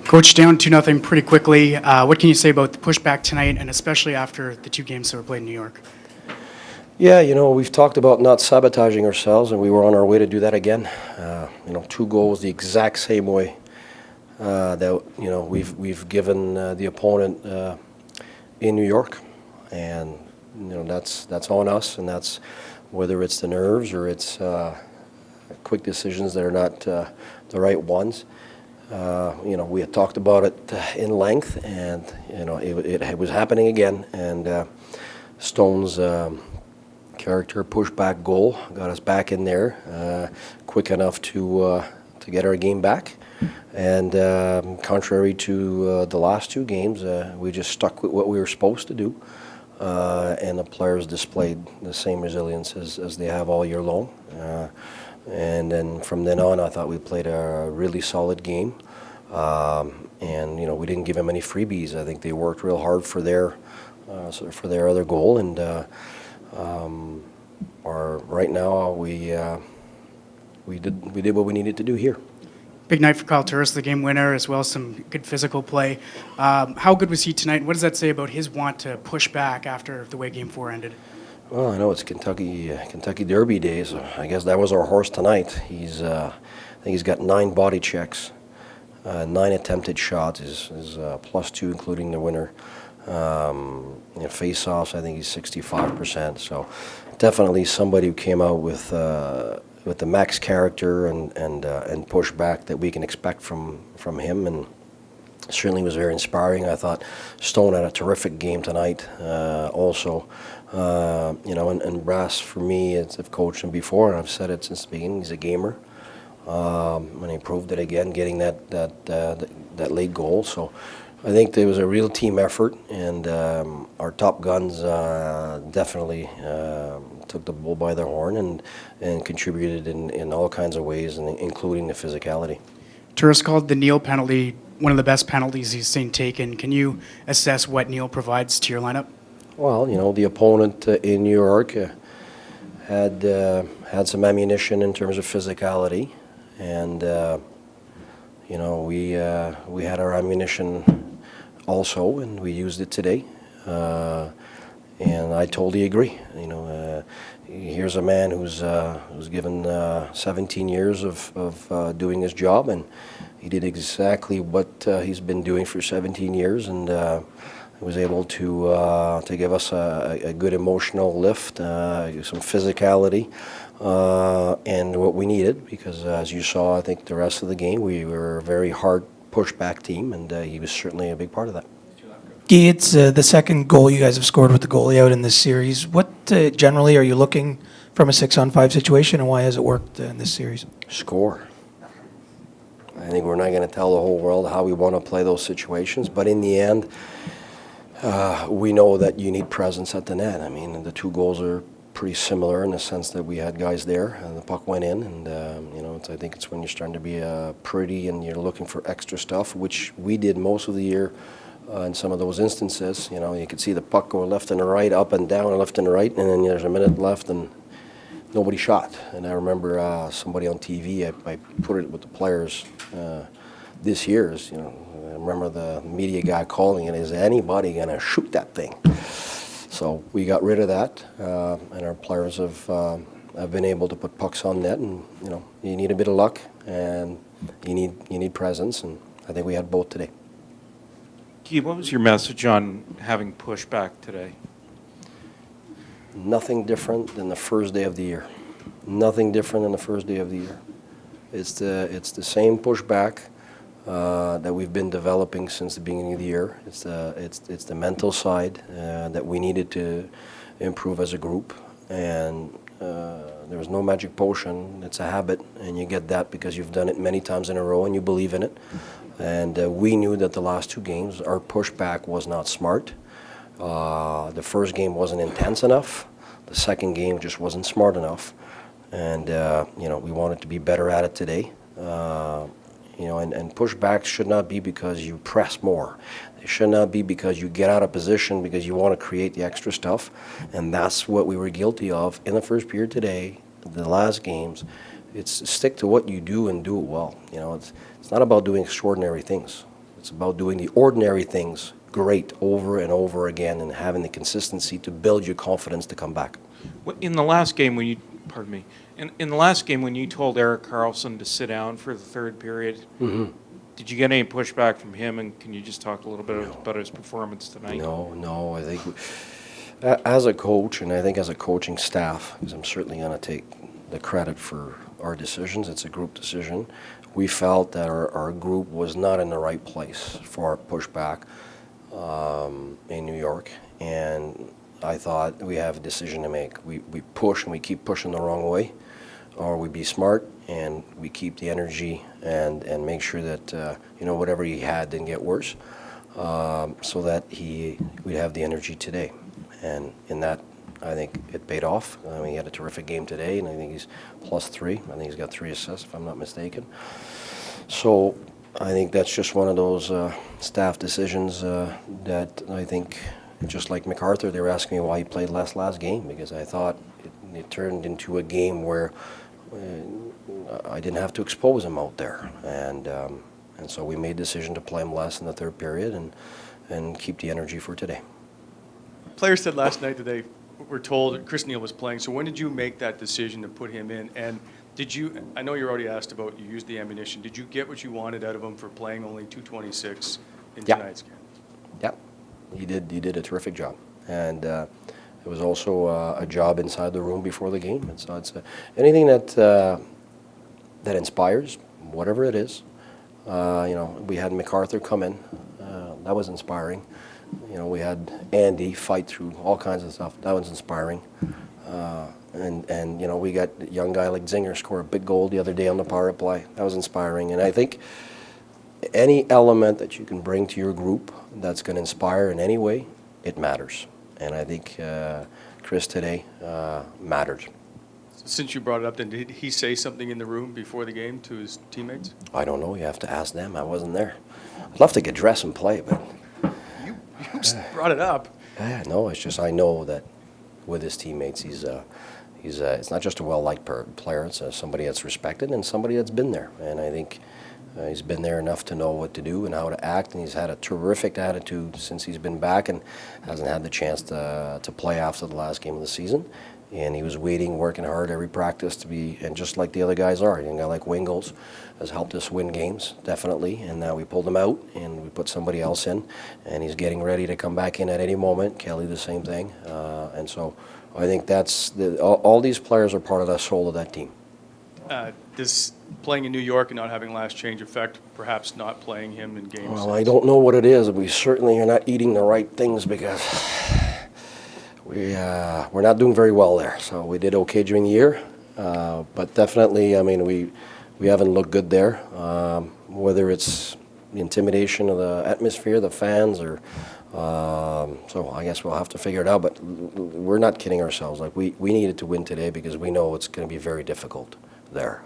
Coach, down 2-0 pretty quickly. What can you say about the pushback tonight, and especially after the two games that were played in New York? Yeah, we've talked about not sabotaging ourselves, and we were on our way to do that again. Two goals the exact same way that we've given the opponent in New York, and that's on us, and that's whether it's the nerves or it's quick decisions that are not the right ones. We had talked about it in length, and it was happening again. And Stone's character pushback goal got us back in there quick enough to get our game back. And contrary to the last two games, we just stuck with what we were supposed to do, and the players displayed the same resilience as they have all year long. And then from then on, I thought we played a really solid game. And we didn't give them any freebies. I think they worked real hard for their other goal. And right now we did what we needed to do here. Big night for Kyle Turris, the game winner, as well as some good physical play. How good was he tonight? What does that say about his want to push back after the way Game 4 ended? Well, I know it's Kentucky Derby days. I guess that was our horse tonight. I think he's got 9 body checks, 9 attempted shots. Is +2, including the winner. Face-offs, I think he's 65%. So definitely somebody who came out with the max character and pushback that we can expect from him, and certainly was very inspiring. I thought Stone had a terrific game tonight. Also. And Brass, for me, I've coached him before, and I've said it since the beginning, he's a gamer. And he proved it again, getting that late goal. So I think there was a real team effort, and our top guns definitely took the bull by the horn and contributed in all kinds of ways, and including the physicality. Turris called the Neal penalty one of the best penalties he's seen taken. Can you assess what Neal provides to your lineup? Well, the opponent in New York had some ammunition in terms of physicality, and we had our ammunition also, and we used it today. And I totally agree. Here's a man who's given 17 years of doing his job, and he did exactly what he's been doing for 17 years, and was able to give us a good emotional lift, some physicality, and what we needed, because as you saw, I think the rest of the game, we were a very hard pushback team, and he was certainly a big part of that. Guy, it's the second goal you guys have scored with the goalie out in this series. What generally are you looking from a 6-on-5 situation, and why has it worked in this series? Score. I think we're not going to tell the whole world how we want to play those situations, but in the end, we know that you need presence at the net. I mean, the two goals are pretty similar in the sense that we had guys there, and the puck went in, and I think it's when you're starting to be pretty and you're looking for extra stuff, which we did most of the year in some of those instances. You could see the puck going left and right, up and down, and left and right, and then there's a minute left and nobody shot. And I remember somebody on TV, I put it with the players this year, I remember the media guy calling it, is anybody going to shoot that thing? So we got rid of that, and our players have been able to put pucks on net, and you need a bit of luck, and you need presence, and I think we had both today. Guy, what was your message on having pushback today? Nothing different than the first day of the year. Nothing different than the first day of the year. It's the same pushback that we've been developing since the beginning of the year. It's the mental side that we needed to improve as a group, and there was no magic potion. It's a habit, and you get that because you've done it many times in a row and you believe in it. And we knew that the last two games our pushback was not smart. The first game wasn't intense enough. The second game just wasn't smart enough, and we wanted to be better at it today. And pushbacks should not be because you press more. They should not be because you get out of position because you want to create the extra stuff. And that's what we were guilty of in the first period today, the last games. It's stick to what you do and do it well. It's not about doing extraordinary things. It's about doing the ordinary things great over and over again and having the consistency to build your confidence to come back. In the last game when you, pardon me, in the last game when you told Eric Carlson to sit down for the third period, did you get any pushback from him? And can you just talk a little bit about his performance tonight? No. I think as a coach, and I think as a coaching staff, because I'm certainly going to take the credit for our decisions, it's a group decision. We felt that our group was not in the right place for our pushback in New York, and I thought we have a decision to make. We push and we keep pushing the wrong way, or we be smart and we keep the energy and make sure that whatever he had didn't get worse, so that we'd have the energy today. And in that, I think it paid off. I mean, he had a terrific game today, and I think he's +3. I think he's got 3 assists, if I'm not mistaken. So I think that's just one of those staff decisions that I think, just like MacArthur, they were asking me why he played less last game, because I thought it turned into a game where I didn't have to expose him out there. And so we made a decision to play him less in the third period and keep the energy for today. Players said last night that they were told that Chris Neil was playing. So when did you make that decision to put him in? And did you, I know you already asked about, you used the ammunition. Did you get what you wanted out of him for playing only 226 in tonight's game? Yeah, he did a terrific job. And it was also a job inside the room before the game. And so it's anything that inspires, whatever it is. We had MacArthur come in. That was inspiring. We had Andy fight through all kinds of stuff. That was inspiring. And we got a young guy like Zinger score a big goal the other day on the power play. That was inspiring. And I think any element that you can bring to your group that's going to inspire in any way, it matters. And I think Chris today mattered. Since you brought it up, then did he say something in the room before the game to his teammates? I don't know. You have to ask them. I wasn't there. I'd love to get dressed and play, but... You just brought it up. Yeah, no, it's just I know that with his teammates, he's it's not just a well-liked player. It's somebody that's respected and somebody that's been there. And I think he's been there enough to know what to do and how to act. And he's had a terrific attitude since he's been back and hasn't had the chance to play after the last game of the season. And he was waiting, working hard every practice to be, and just like the other guys are. A guy like Wingles has helped us win games, definitely. And now we pulled him out and we put somebody else in. And he's getting ready to come back in at any moment. Kelly, the same thing. And so I think that's all these players are part of the soul of that team. Does playing in New York and not having last change affect perhaps not playing him in games? Well, I don't know what it is. We certainly are not eating the right things because we're not doing very well there. So we did okay during the year, but definitely, I mean, we haven't looked good there. Whether it's the intimidation of the atmosphere, the fans, or so I guess we'll have to figure it out. But we're not kidding ourselves. Like we needed to win today because we know it's going to be very difficult there.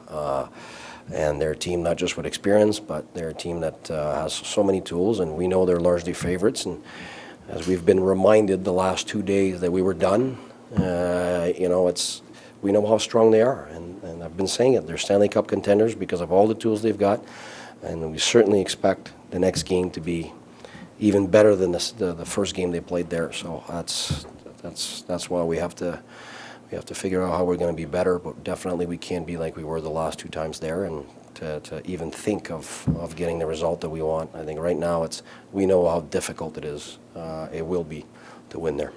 And they're a team not just with experience, but they're a team that has so many tools, and we know they're largely favorites. And as we've been reminded the last 2 days that we were done, we know how strong they are, and I've been saying it. They're Stanley Cup contenders because of all the tools they've got, and we certainly expect the next game to be even better than the first game they played there. So that's why we have to figure out how we're going to be better, but definitely we can't be like we were the last 2 times there, and to even think of getting the result that we want. I think right now we know how difficult it is. It will be to win there.